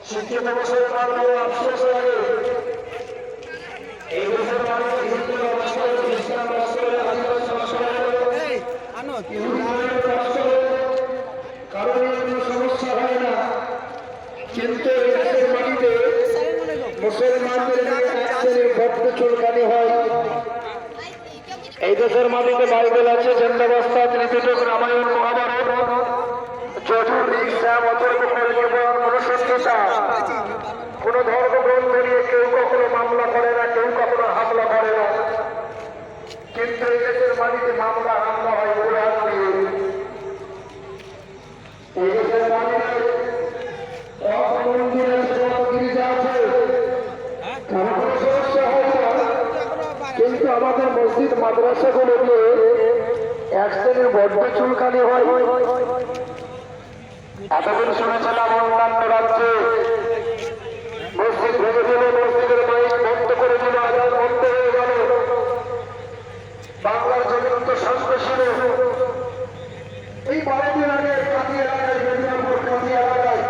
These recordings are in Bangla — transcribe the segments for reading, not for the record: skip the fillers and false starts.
শিক্ষিত মুসলমান আফসোস লাগে এই দেশের মানুষ হিন্দু বাস করে, খ্রিস্টান বাস করে, আদিবাসী বাস করে, কারণ কোনো সমস্যা হয় না। কিন্তু এই দেশের মাটিতে মুসলমানদের বড্ড চুলকানি হয়। এই দেশের মাটিতে বাইবেল আছে, জন্দাবস্থা, ত্রিপিটক, রামায়ণ, মহাভারত, যজুর, ঋগ্বেদ, অথর্ব, কলিযুগ, মনুসংহিতা। কোন ধর্মগ্রন্থ নিয়ে কেউ কখনো মামলা করে না, কেউ কখনো হামলা করে না। কিন্তু এই দেশের মাটিতে মামলা হামলা হয় কোরআন দিয়ে। এই দেশের মাটিতে মন্দির আছে, গির্জা আছে, কারো কোনো সমস্যা হয় না। কিন্তু আমাদের মসজিদ মাদ্রাসাগুলোতে এক শ্রেণীর বড্ড চুলকানি হয়। এতদিন শুনেছিলাম অন্যান্য রাজ্যে মসজিদ ভেঙে দিল, মসজিদের মাইক বন্ধ করে দিল, আজান বন্ধ হয়ে গেল। বাংলার জমিন তো শান্ত ছিল। এই 12 দিন আগে কাঁদি এলাকায়, মেদিনীপুর কাঁদি এলাকায়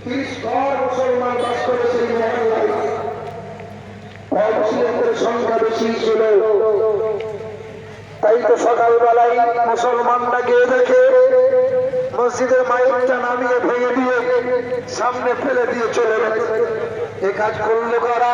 30 ঘর মুসলমান বাস করেছে। এই মহল্লায় অমুসলিমদের সংখ্যা বেশি ছিল। তাই তো সকালবেলায় মুসলমানরা গিয়ে দেখে মসজিদের মাইকটা নামিয়ে ভেঙে দিয়ে সামনে ফেলে দিয়ে চলে গেছে। এ কাজ করলো কারা?